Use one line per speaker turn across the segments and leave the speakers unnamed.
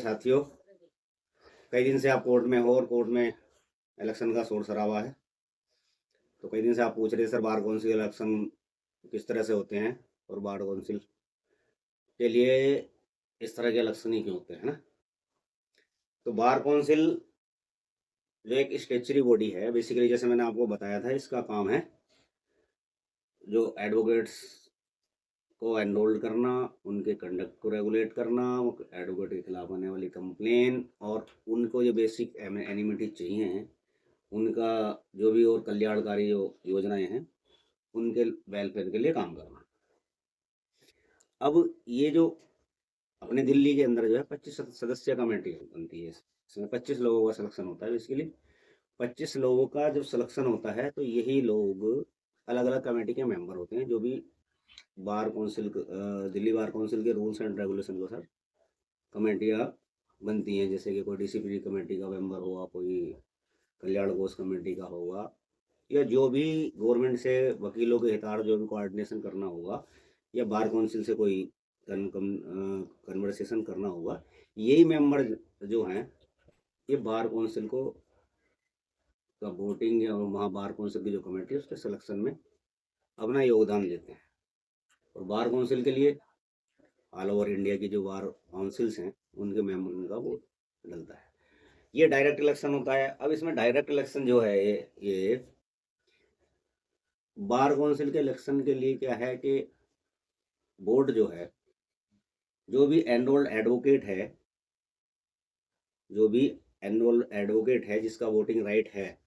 साथियों, कई दिन से आप कोर्ट में हो और कोर्ट में इलेक्शन का शोर शराबा है। तो कई दिन से आप पूछ रहे सर बार काउंसिल इलेक्शन किस तरह से होते हैं और बार काउंसिल के लिए इस तरह के इलेक्शन ही क्यों होते हैं ना। तो बार काउंसिल जो एक स्टेचुरी बॉडी है, बेसिकली जैसे मैंने आपको बताया था, इसका काम है जो एडवोकेट्स को एनरोल्ड करना, उनके कंडक्ट को रेगुलेट करना, एडवोकेट के खिलाफ आने वाली कंप्लेन और उनको जो बेसिक एनिमिटी चाहिए हैं उनका जो भी और कल्याणकारी जो योजनाएं हैं उनके वेलफेयर के लिए काम करना। अब ये जो अपने दिल्ली के अंदर जो है 25 सदस्य कमेटी बनती है, इसमें 25 लोगों का सिलेक्शन होता है। इसके लिए 25 लोगों का जब सिलेक्शन होता है तो यही लोग अलग अलग कमेटी के मेंबर होते हैं, जो भी bar council Delhi bar council के रूल्स एंड रेगुलेशन के अनुसार कमेटियाँ बनती हैं। जैसे कि कोई डिसिप्लिनरी कमेटी का मेंबर हुआ, कोई कल्याण कोष कमेटी का होगा, या जो भी गवर्नमेंट से वकीलों के हितार्थ जो भी कोऑर्डिनेशन करना होगा, या बार काउंसिल से कोई कन्वर्सेशन करना होगा, यही मेंबर जो हैं ये बार काउंसिल को का वोटिंग या वहाँ बार काउंसिल की जो कमेटी है उसके सिलेक्शन में अपना योगदान देते हैं। और बार काउंसिल के लिए ऑल ओवर इंडिया की जो बार काउंसिल्स हैं उनके मेंबर का वोट डलता है। ये डायरेक्ट इलेक्शन होता है। अब इसमें डायरेक्ट इलेक्शन जो है ये बार काउंसिल के इलेक्शन के लिए क्या है कि बोर्ड जो है, जो भी एनरोल्ड एडवोकेट है, जो भी एनरोल्ड एडवोकेट है जिसका वोटिंग राइट है,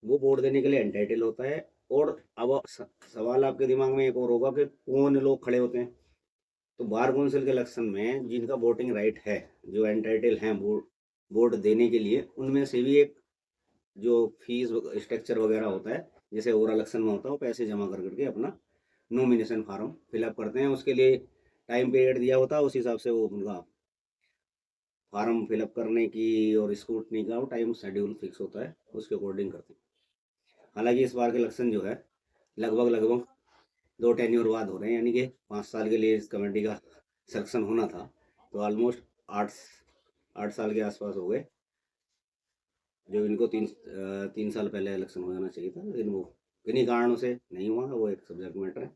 वो वोट देने के लिए एंटाइटल होता है। और अब सवाल आपके दिमाग में एक और होगा कि कौन लोग खड़े होते हैं। तो बार काउंसिल के इलेक्शन में जिनका वोटिंग राइट है, जो एंटाइटल हैं वोट देने के लिए, उनमें से भी एक जो फीस स्ट्रक्चर वगैरह होता है, जैसे ओवरऑल इलेक्शन में होता है, वो पैसे जमा कर करके अपना नॉमिनेशन फार्म फिलअप करते हैं। उसके लिए टाइम पीरियड दिया होता है, उस हिसाब से वो उनका फार्म फिलअप करने की और स्क्रूटनी का टाइम शेड्यूल फिक्स होता है, उसके अकॉर्डिंग करते हैं। हालांकि इस बार के इलेक्शन जो है लगभग 2 टेन्योर बाद हो रहे हैं, यानी कि 5 साल के लिए इस कमेटी का सिलेक्शन होना था, तो ऑलमोस्ट 8 साल के आसपास हो गए। जो इनको 3 साल पहले इलेक्शन हो जाना चाहिए था, लेकिन वो किन्हीं कारणों से नहीं हुआ, वो एक सब्जेक्ट मैटर है।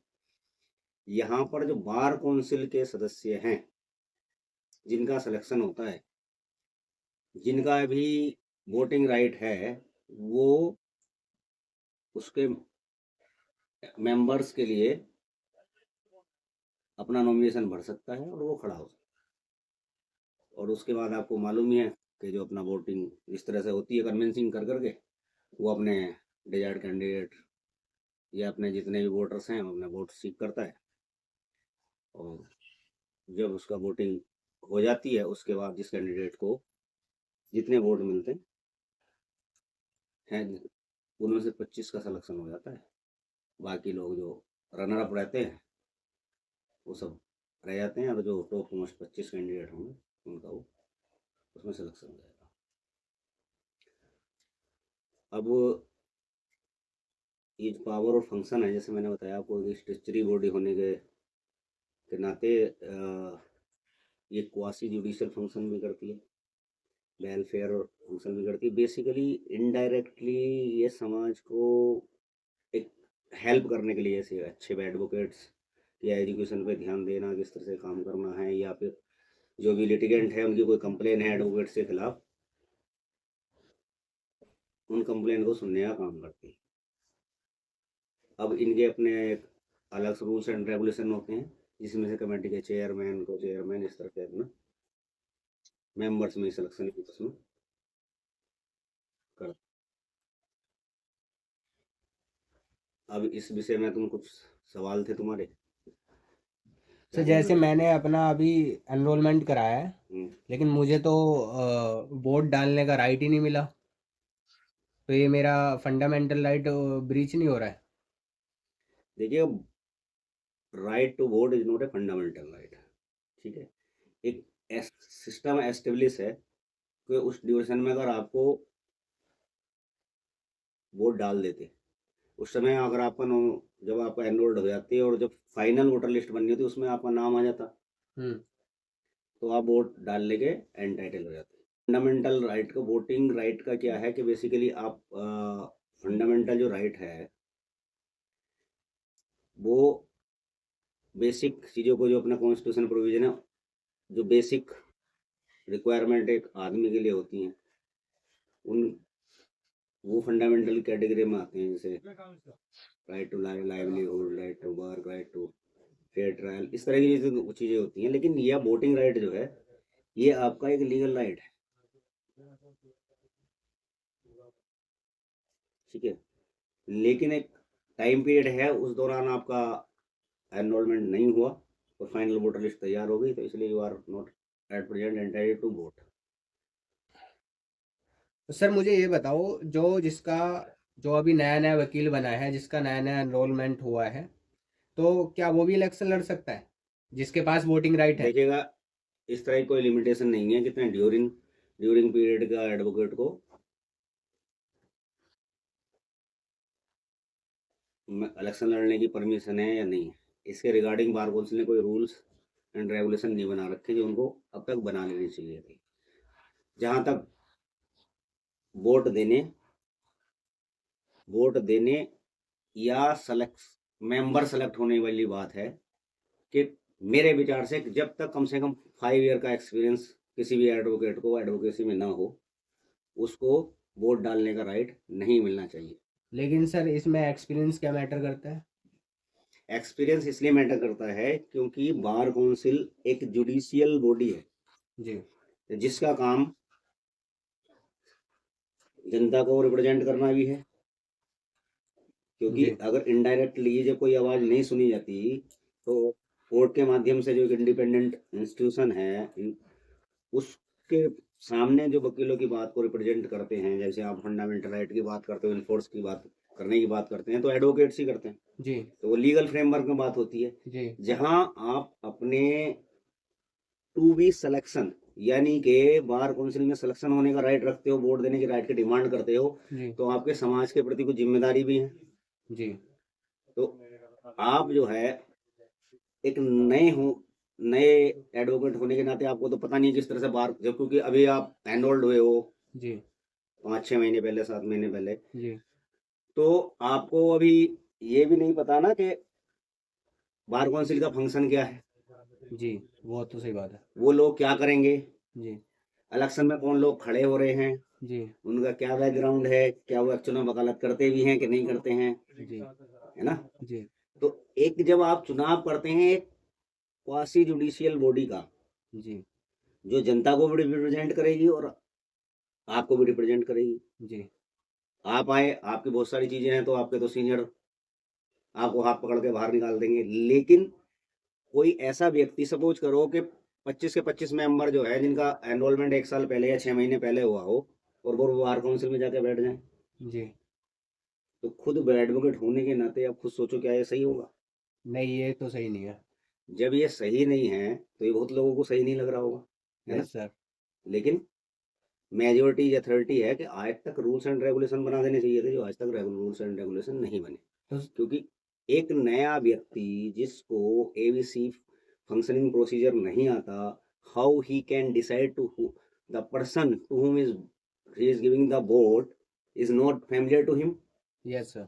यहाँ पर जो बार काउंसिल के सदस्य हैं जिनका सिलेक्शन होता है, जिनका भी वोटिंग राइट है, वो उसके मेंबर्स के लिए अपना नॉमिनेशन भर सकता है और वो खड़ा हो सकता है। और उसके बाद आपको मालूम ही है कि जो अपना वोटिंग इस तरह से होती है कन्विंसिंग कर करके, वो अपने डिजायर्ड कैंडिडेट या अपने जितने भी वोटर्स हैं अपना वोट सीक करता है। और जब उसका वोटिंग हो जाती है, उसके बाद जिस कैंडिडेट को जितने वोट मिलते हैं उनमें से 25 का सिलेक्शन हो जाता है। बाकी लोग जो रनर अप रहते हैं वो सब रह जाते हैं, और जो टॉप मोस्ट 25 कैंडिडेट होंगे उनका वो उसमें सिलेक्शन हो जाएगा। अब ये जो पावर और फंक्शन है, जैसे मैंने बताया आपको, स्टेचुरी बॉडी होने के नाते ये क्वासी जुडिशियल फंक्शन भी करती है, वेलफेयर और फंक्शन भी करती है। बेसिकली इनडायरेक्टली ये समाज को एक हेल्प करने के लिए, जैसे अच्छे एडवोकेट्स या एजुकेशन पे ध्यान देना, किस तरह से काम करना है, या फिर जो भी लिटिगेंट है उनकी कोई कंप्लेन है एडवोकेट के खिलाफ, उन कंप्लेन को सुनने का काम करती है। अब इनके अपने एक अलग रूल्स एंड रेगुलेशन होते हैं, जिसमें से कमेटी के चेयरमैन को चेयरमैन इस तरह से अपना मेंबर्स में सिलेक्शन उसमें कर। अब इस विषय में तुम कुछ सवाल थे तुम्हारे?
तो जैसे मैंने अपना अभी एनरोलमेंट कराया है,
हम्म,
लेकिन मुझे तो वोट डालने का राइट ही नहीं मिला। तो ये मेरा फंडामेंटल राइट ब्रीच नहीं हो रहा है?
देखिए, right to vote is not a fundamental right. ठीक है, एक सिस्टम एस्टेब्लिश है कि उस ड्यूरेशन में अगर आपको वोट डाल देते, उस समय अगर आपका जब आप एनरोल्ड हो जाते और जब फाइनल वोटर लिस्ट बननी होती उसमें आपका नाम आ जाता,
हम्म।
तो आप वोट डालने के एंटाइटल हो जाते हैं। फंडामेंटल राइट का, वोटिंग राइट का क्या है कि बेसिकली आप फंडामेंटल जो राइट है वो बेसिक चीज़ों को, जो अपना कॉन्स्टिट्यूशन प्रोविजन है, जो बेसिक रिक्वायरमेंट एक आदमी के लिए होती हैं, उन वो फंडामेंटल कैटेगरी में आते हैं, जैसे right to livelihood, right to work, right to fair trial, इस तरह की चीज़ें होती हैं। लेकिन यह वोटिंग राइट जो है ये आपका एक लीगल राइट है, ठीक है। लेकिन एक टाइम पीरियड है, उस दौरान आपका एनरोलमेंट नहीं हुआ और फाइनल वोटर लिस्ट तैयार हो गई, तो इसलिए you are not at present entitled to vote.
तो सर मुझे ये बताओ, जो अभी नया नया वकील बना है, जिसका नया नया एनरोलमेंट हुआ है, तो क्या वो भी इलेक्शन लड़ सकता है जिसके पास वोटिंग राइट है?
देखिएगा, इस तरह की कोई लिमिटेशन नहीं है कितने ड्यूरिंग ड्यूरिंग पीरियड का एडवोकेट को इलेक्शन लड़ने की परमिशन है या नहीं है। इसके रिगार्डिंग बार काउंसिल ने कोई रूल्स एंड रेगुलेशन नहीं बना रखे, जो उनको अब तक बना लेनी चाहिए थी। जहाँ तक वोट देने वोट देने या सेलेक्ट मेंबर सेलेक्ट होने वाली बात है, कि मेरे विचार से जब तक कम से कम 5 ईयर का एक्सपीरियंस किसी भी एडवोकेट को एडवोकेसी में ना हो, उसको वोट डालने का राइट नहीं मिलना चाहिए।
लेकिन सर इसमें एक्सपीरियंस क्या मैटर करता है?
एक्सपीरियंस इसलिए मैटर करता है क्योंकि बार काउंसिल एक जुडिशियल बॉडी है,
जी
जिसका काम जनता को रिप्रेजेंट करना भी है। क्योंकि
जी
अगर इनडायरेक्टली जब कोई आवाज़ नहीं सुनी जाती, तो कोर्ट के माध्यम से जो एक इंडिपेंडेंट इंस्टीट्यूशन है, उसके सामने जो वकीलों की बात को रिप्रेजेंट करते हैं, जैसे आप फंडामेंटल राइट की बात करते हो, इन्फोर्स की बात करने की बात करते हैं, तो एडवोकेट्स ही करते हैं।
जी
तो वो लीगल फ्रेमवर्क में बात होती है,
जी
जहां आप अपने टू बी सिलेक्शन, यानी कि बार काउंसिल में सिलेक्शन होने का राइट रखते हो, वोट देने की राइट की डिमांड करते हो,
जी
तो आपके समाज के प्रति कुछ जिम्मेदारी भी है।
जी
तो आप जो है एक नए एडवोकेट होने के नाते आपको तो पता नहीं किस तरह से बार, जब क्योंकि अभी आप एनरोल्ड हुए हो
जी
5-6 महीने पहले, 7 महीने पहले,
जी
तो आपको अभी ये भी नहीं पता ना कि बार काउंसिल का फंक्शन क्या है,
जी वो तो सही बात है।
वो लोग क्या करेंगे,
जी
इलेक्शन में कौन लोग खड़े हो रहे हैं,
जी
उनका क्या बैकग्राउंड है, क्या वो एक्चुअल में वकालत करते भी हैं कि नहीं करते हैं,
जी
है ना।
जी
तो एक जब आप चुनाव करते हैं एक क्वासी जुडिशियल बॉडी का,
जी
जो जनता को भी रिप्रेजेंट करेगी और आपको भी रिप्रेजेंट करेगी।
जी
आप आए, आपकी बहुत सारी चीजें हैं, तो आपके तो सीनियर आपको हाथ पकड़ के बाहर निकाल देंगे। लेकिन कोई ऐसा व्यक्ति, सपोज करो कि 25 के 25 मेंबर जो है, जिनका एनरोलमेंट 1 साल पहले या 6 महीने पहले हुआ हो, और वो बार काउंसिल में जाके बैठ जाए,
जी
तो खुद एडवोकेट होने के नाते आप खुद सोचो, क्या ये सही होगा?
नहीं, ये तो सही नहीं है।
जब ये सही नहीं है, तो ये बहुत लोगों को सही नहीं लग रहा होगा, है ना।
Yes sir.
लेकिन मेजोरिटी अथॉरिटी है कि आज तक रूल्स एंड रेगुलेशन बना देने चाहिए थे, जो आज तक रूल्स एंड रेगुलेशन नहीं बने।
तो
क्योंकि एक नया व्यक्ति जिसको एबीसी फंक्शनिंग प्रोसीजर नहीं आता, how he can decide to the person to whom is he is giving the vote is not familiar to him।
Yes sir.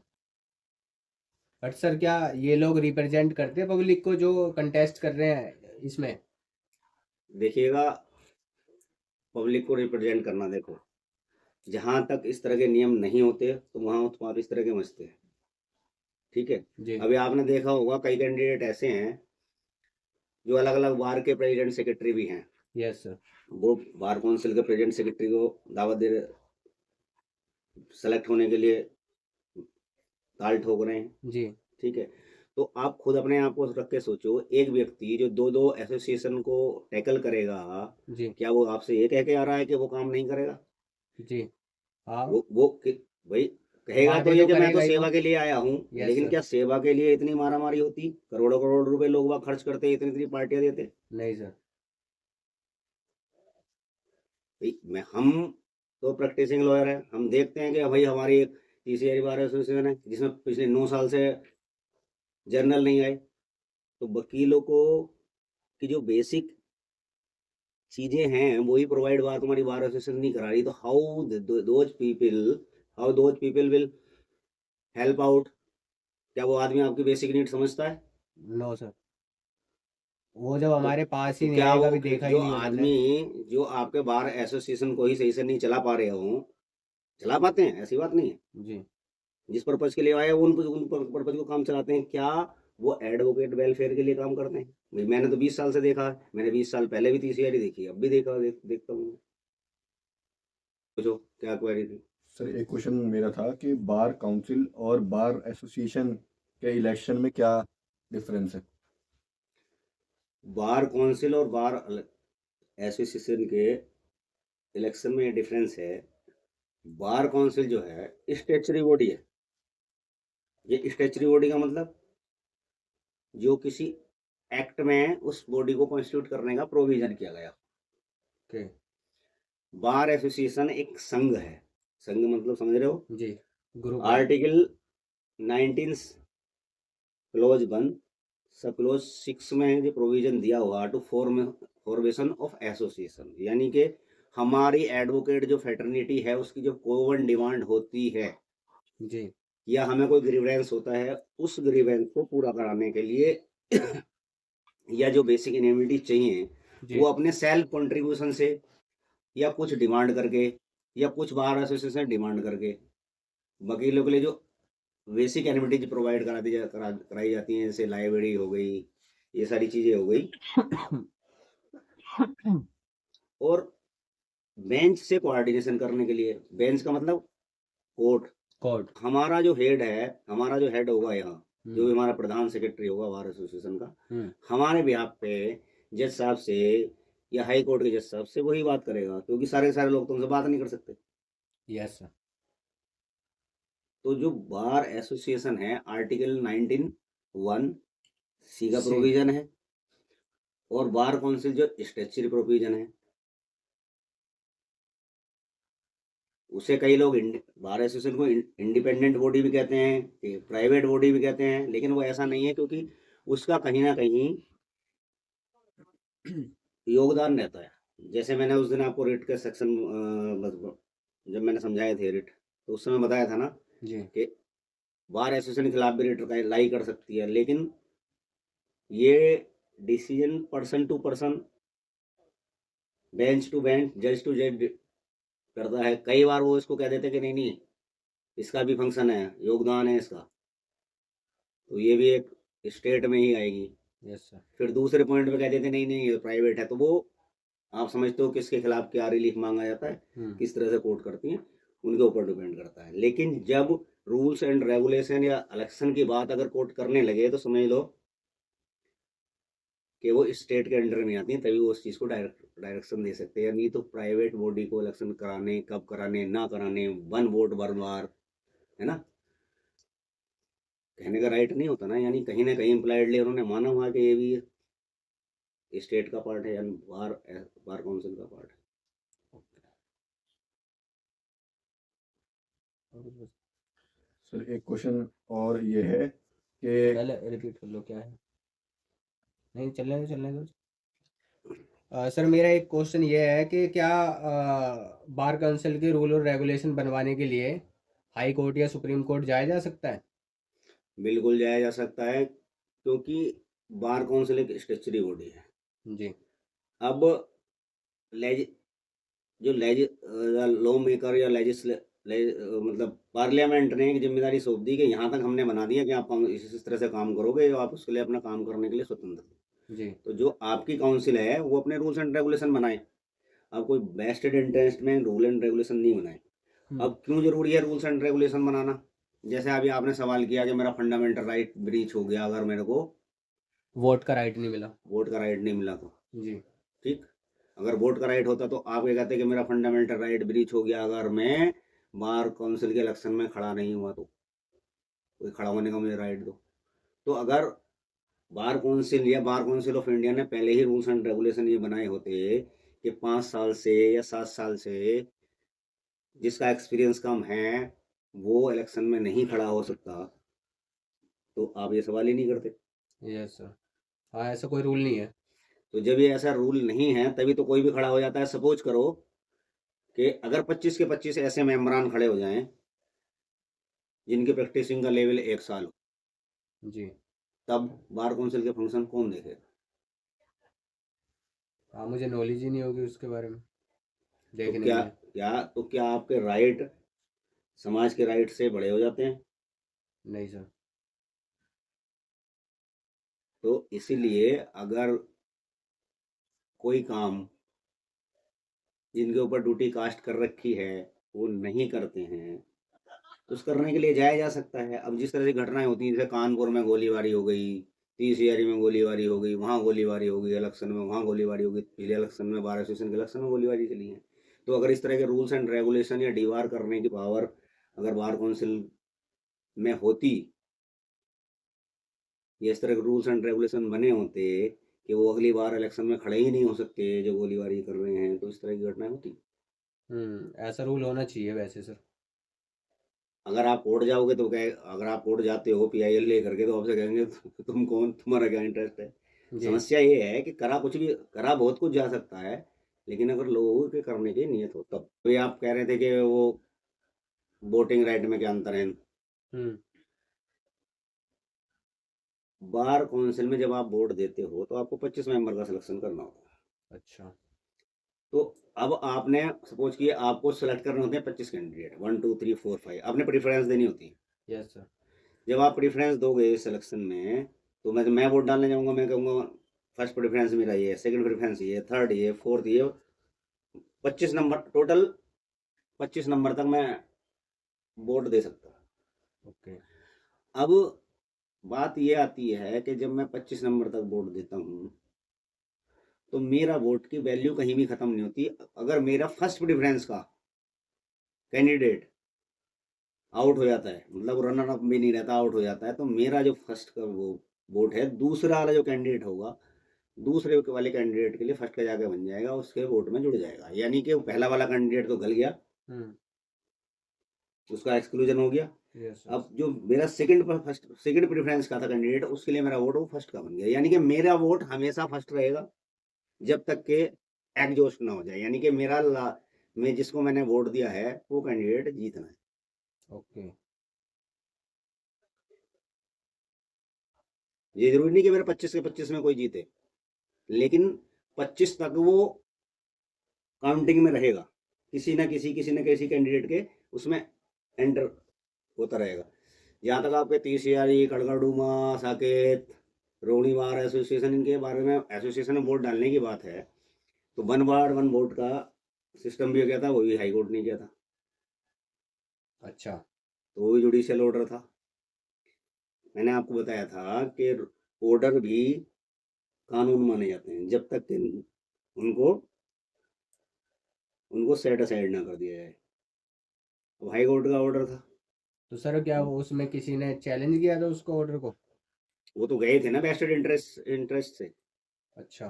But sir क्या ये लोग रिप्रेजेंट करते हैं पब्लिक को जो कंटेस्ट कर रहे हैं इसमें?
देखिएगा, पब्लिक को रिप्रेजेंट करना, देखो, जहां तक इस तरह के नियम नहीं होते तो वहां तो आप इस तरह के मचते हैं, ठीक है।
जी
अभी आपने देखा होगा कई कैंडिडेट ऐसे हैं जो अलग अलग बार के प्रेसिडेंट सेक्रेटरी भी हैं,
यस सर।
वो बार काउंसिल के प्रेसिडेंट सेक्रेटरी को दावत दे सेलेक्ट होने के लिए ताल ठोक रहे हैं,
जी
ठीक है। तो आप खुद अपने आप को रख के सोचो, एक व्यक्ति जो दो दो एसोसिएशन को टैकल करेगा,
जी
क्या वो आपसे ये कह के आ रहा है कि वो काम नहीं करेगा?
जी हाँ।
भाई कहेगा
वहाँ
तो
पे
ये
तो
कि मैं तो
करेगा ही वो।
सेवा के लिए आया हूँ,
यस
लेकिन
सर।
क्या सेवा के लिए इतनी मारामारी होती, करोड़ों करोड़ रुपए लोग वहाँ खर्च करते, इतनी इतनी पार्टियां देते?
नहीं सर।
भाई हम तो प्रैक्टिसिंग लॉयर है, हम देखते हैं कि भाई हमारी एक तीसरी बार एसोसिएशन है जिसमें पिछले 9 साल से जर्नल नहीं आए। तो वकीलों को की जो बेसिक चीजें हैं वही प्रोवाइड बार तुम्हारी बार एसोसिएशन नहीं करा रही, तो how those people will help out? क्या वो आदमी आपकी बेसिक नीड समझता है?
नो सर, वो जब
तो
हमारे पास
तो
ही नहीं
क्या
आए,
वो
कभी देखा ही
जो
नहीं उन्होंने।
आदमी जो आपके बार एसोसिएशन को ही सही से नहीं चला पा रहे हो, चला पाते हैं, ऐसी बात नहीं है।
जी।
जिस पर्पज के लिए आए वो उन पर्पज को काम चलाते हैं। क्या वो एडवोकेट वेलफेयर के लिए काम करते हैं? भाई मैंने तो 20 साल से देखा है, मैंने 20 साल पहले भी तीसरी देखी, अब भी देखता हूँ। पूछो क्या क्वेरी थी?
सर एक क्वेश्चन मेरा था कि बार काउंसिल और बार एसोसिएशन के इलेक्शन में क्या डिफरेंस है?
बार काउंसिल और बार एसोसिएशन के इलेक्शन में डिफरेंस है। बार काउंसिल जो है स्टेचुरी बॉडी है। ये स्टेचुरी बॉडी का मतलब जो किसी एक्ट में उस बॉडी को कॉन्स्टिट्यूट करने का प्रोविजन किया गया।
ओके।
बार एसोसिएशन एक संघ है। संघ मतलब समझ रहे हो?
जी, ग्रुप है।
आर्टिकल 19 क्लोज 1 सब क्लोज 6 में जो प्रोविजन दिया हुआ टू फॉर्मेशन ऑफ एसोसिएशन, यानी कि हमारी एडवोकेट जो फेटर्निटी है उसकी जो कॉमन डिमांड होती है
जी।
या हमें कोई ग्रीवेंस होता है, उस ग्रीवेंस को पूरा कराने के लिए या जो बेसिक इनएबिलिटी चाहिए
जी।
वो अपने सेल्फ कंट्रीब्यूशन से या कुछ डिमांड करके या कुछ बार एसोसिएशन डिमांड करके वकीलों के लिए जो बेसिक एनिमिटीज प्रोवाइड कराई जाती हैं, जैसे लाइब्रेरी हो गई, ये सारी चीजें हो गई। और बेंच से कोऑर्डिनेशन करने के लिए, बेंच का मतलब कोर्ट,
कोर्ट।
हमारा जो हेड होगा यहाँ, जो भी हमारा प्रधान सेक्रेटरी होगा बार एसोसिएशन का, हमारे बिहाफ पे जज साहब से या हाई कोर्ट के जज साहब से वही बात करेगा, क्योंकि सारे लोग तुमसे बात नहीं कर सकते।
Yes sir.
तो जो बार एसोसिएशन है आर्टिकल 19(1) का
सी।
प्रोविजन है, और बार काउंसिल जो स्टैच्यूटरी प्रोविजन है, उसे कई लोग बार एसोसिएशन को इंडिपेंडेंट बॉडी भी कहते हैं, प्राइवेट बॉडी भी कहते हैं, लेकिन वो ऐसा नहीं है, क्योंकि उसका कहीं ना कहीं योगदान रहता है। जैसे मैंने उस दिन आपको रिट के सेक्शन जब मैंने समझाए थे रिट, तो उस समय बताया था ना
जी।
कि बार एसोसिएशन के खिलाफ भी रिट लाई कर सकती है, लेकिन ये decision person to person, bench to bench, जज टू जज करता है। कई बार वो इसको कह देते हैं कि नहीं नहीं, इसका भी फंक्शन है, योगदान है इसका, तो ये भी एक स्टेट में ही आएगी।
Yes sir.
फिर दूसरे पॉइंट पे कह देते हैं नहीं नहीं ये प्राइवेट है, तो वो आप समझते हो किसके खिलाफ क्या रिलीफ मांगा जाता है, किस तरह से कोर्ट करती हैं, उनके ऊपर डिपेंड करता है। लेकिन जब रूल्स एंड रेगुलेशन या इलेक्शन की बात अगर कोर्ट करने लगे तो समझ लो कि वो स्टेट के अंडर में आती हैं, तभी वो उस चीज़ को डायरेक्शन दे सकते हैं। नहीं तो प्राइवेट बॉडी को इलेक्शन कराने, कब कराने, ना कराने, 1 वोट बार, है ना, कहने का राइट नहीं होता ना। यानी कहीं ना कहीं इम्प्लाइडली उन्होंने माना हुआ कि ये भी स्टेट का पार्ट है, यानी बार काउंसिल का पार्ट है।
सर एक क्वेश्चन और ये है कि
पहले रिपीट कर लो क्या है। नहीं, चलने दो। सर मेरा एक क्वेश्चन ये है कि क्या बार काउंसिल के रूल और रेगुलेशन बनवाने के लिए हाई कोर्ट या सुप्रीम कोर्ट जाया जा सकता है?
बिल्कुल जाया जा सकता है, क्योंकि बार काउंसिल एक स्टेचुरी बॉडी है।
जी।
अब जो लॉ मेकर या मतलब पार्लियामेंट ने एक जिम्मेदारी सौंप दी कि यहाँ तक हमने बना दिया कि आप इस तरह से काम करोगे, आप उसके लिए अपना काम करने के लिए स्वतंत्र।
जी।
तो जो आपकी काउंसिल है वो अपने रूल्स एंड रेगुलेशन बनाए। अब कोई वेस्टेड इंटरेस्ट में रूल एंड रेगुलेशन नहीं बनाए। अब क्यों जरूरी है रूल्स एंड रेगुलेशन बनाना? जैसे अभी आपने सवाल किया कि मेरा फंडामेंटल राइट ब्रीच हो गया अगर मेरे को
वोट का राइट नहीं मिला।
वोट का राइट नहीं मिला तो,
जी।
ठीक, अगर वोट का राइट होता तो आप ये कहते कि मेरा फंडामेंटल राइट ब्रीच हो गया अगर मैं बार काउंसिल के इलेक्शन में खड़ा नहीं हुआ, तो कोई खड़ा होने का मुझे राइट दो। तो अगर बार काउंसिल या बार काउंसिल ऑफ इंडिया ने पहले ही रूल्स एंड रेगुलेशन ये बनाए होते कि 5 साल से या 7 साल से जिसका एक्सपीरियंस कम है वो इलेक्शन में नहीं खड़ा हो सकता, तो आप ये सवाल ही नहीं करते।
Yes sir. हाँ, ऐसा कोई रूल नहीं है।
तो जब ये ऐसा रूल नहीं है तभी तो कोई भी खड़ा हो जाता है। सपोज करो कि अगर 25 के 25 ऐसे मेंबरान खड़े हो जाएं जिनके प्रैक्टिसिंग का लेवल 1 साल हो,
जी।
तब बार काउंसिल के फंक्शन कौन देखेगा?
हाँ, मुझे नॉलेज ही नहीं होगी उसके बारे में
तो
देखने
क्या
के लिए।
क्या आपके राइट समाज के राइट से बड़े हो जाते हैं?
नहीं सर।
तो इसीलिए अगर कोई काम जिनके ऊपर ड्यूटी कास्ट कर रखी है वो नहीं करते हैं तो उस करने के लिए जाया जा सकता है। अब जिस तरह से घटनाएं होती हैं, जैसे कानपुर में गोलीबारी हो गई, तीसियारी में गोलीबारी हो गई, वहाँ गोलीबारी हो गई, इलेक्शन में वहाँ गोलीबारी हो गई, पिछले इलेक्शन में बार एसोसिएशन के इलेक्शन में गोलीबारी चली है। तो अगर इस तरह के रूल्स एंड रेगुलेशन या डीवार करने की पावर अगर बार काउंसिल में होती, ये इस तरह के रूल्स एंड रेगुलेशन बने होते कि वो अगली बार इलेक्शन में खड़े ही नहीं हो सकते जो गोलीबारी कर रहे हैं, तो इस तरह की घटनाएं होती।
ऐसा रूल होना चाहिए वैसे सर।
अगर आप कोर्ट जाओगे तो क्या, अगर आप कोर्ट जाते हो पीआईएल लेकर के तो आपसे कहेंगे तुम कौन, तुम्हारा क्या इंटरेस्ट है?
जी।
समस्या ये है कि करा कुछ भी, करा बहुत कुछ जा सकता है, लेकिन अगर लोगों के करने की नियत हो तब। तो ये आप कह रहे थे कि वो वोटिंग राइट में क्या अंतर है?
हम्म।
बार काउंसिल में जब आप वोट देते हो तो आपको 25 मेंबर का सिलेक्शन करना होगा।
अच्छा।
तो अब आपने सपोज किए आपको सेलेक्ट करने होते हैं 25 कैंडिडेट, 1 2 3 4 5, आपने प्रेफरेंस देनी होती है।
Yes sir.
जब आप प्रेफरेंस दोगे सिलेक्शन में तो मैं वोट डालने जाऊंगा, मैं कहूँगा फर्स्ट प्रेफरेंस मेरा ये, सेकंड प्रेफरेंस ये, थर्ड ये, फोर्थ ये, 25 नंबर टोटल, 25 नंबर तक मैं वोट दे सकता हूँ।
ओके।
अब बात ये आती है कि जब मैं 25 नंबर तक वोट देता हूँ तो मेरा वोट की वैल्यू कहीं भी खत्म नहीं होती। अगर मेरा फर्स्ट प्रेफरेंस का कैंडिडेट आउट हो जाता है, मतलब रनर अप भी नहीं रहता, आउट हो जाता है, तो मेरा जो फर्स्ट का वो वोट है, दूसरा वाला जो कैंडिडेट होगा दूसरे वाले कैंडिडेट के लिए फर्स्ट का जाके बन जाएगा, उसके वोट में जुड़ जाएगा। यानी कि पहला वाला कैंडिडेट तो गल गया, उसका एक्सक्लूजन हो गया।
यस।
अब जो मेरा सेकंड प्रेफरेंस का था कैंडिडेट, उसके लिए मेरा वोट वो फर्स्ट का बन गया। यानी कि मेरा वोट हमेशा फर्स्ट रहेगा जब तक के एग्जॉस्ट ना हो जाए, यानी कि मैं जिसको मैंने वोट दिया है वो कैंडिडेट जीतना है।
ओके।
ये जरूरी नहीं कि मेरा 25 के 25 में कोई जीते, लेकिन 25 तक वो काउंटिंग में रहेगा, किसी न किसी कैंडिडेट के उसमें एंटर होता रहेगा। जहाँ तक आपके तीसियारी, कड़कड़डूमा, साकेत, रोहिणी बार एसोसिएशन, इनके बारे में एसोसिएशन में वोट डालने की बात है, तो 1 वार्ड 1 वोट का सिस्टम भी क्या था, वो भी हाई कोर्ट ने किया था।
अच्छा।
तो वो भी जुडिशियल ऑर्डर था। मैंने आपको बताया था कि ऑर्डर भी कानून माने जाते हैं जब तक कि उनको उनको सेट असाइड ना कर दिया जाए। अब हाई कोर्ट का ऑर्डर था।
तो सर क्या उसमें किसी ने चैलेंज किया था उसको ऑर्डर को?
वो तो गए थे ना वेस्टेड इंटरेस्ट से।
अच्छा।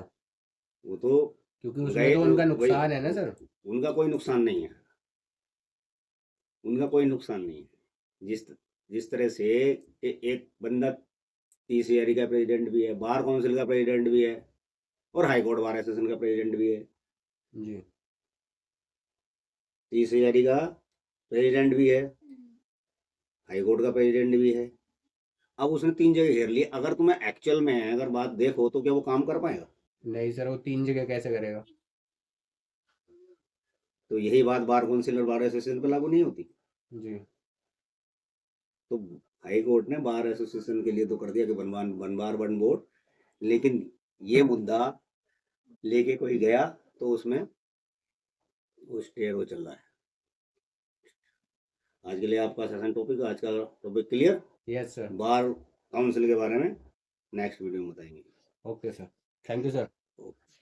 वो तो
क्योंकि उसमें
गए,
तो उनका
वही,
नुकसान है ना सर।
उनका कोई नुकसान नहीं है, उनका कोई नुकसान नहीं है। जिस जिस तरह से एक बंदा पीसीआरई का प्रेसिडेंट भी है, बार काउंसिल का प्रेसिडेंट भी है, और हाई कोर्ट बार एसोसिएशन का प्रेसिडेंट भी है।
जी।
पीसीआरई का प्रेसिडेंट भी है, हाई कोर्ट का प्रेसिडेंट भी है। अब उसने 3 जगह घेर ली। अगर तुम्हें एक्चुअल में अगर बात देखो तो क्या वो काम कर पाएगा?
नहीं सर, वो 3 जगह कैसे करेगा?
तो यही बात बार काउंसिल और बार एसोसिएशन पे लागू नहीं होती।
जी।
तो हाई कोर्ट ने बार एसोसिएशन के लिए तो कर दिया कि वन बार 1 वोट, लेकिन ये मुद्दा लेके कोई गया तो उसमें वो स्टे वो चल रहा है। आज के लिए आपका सेशन टॉपिक, आज का topic clear.
Yes sir.
Bar council के बारे में नेक्स्ट वीडियो में बताएंगे।
Okay sir. Thank you sir.
Okay.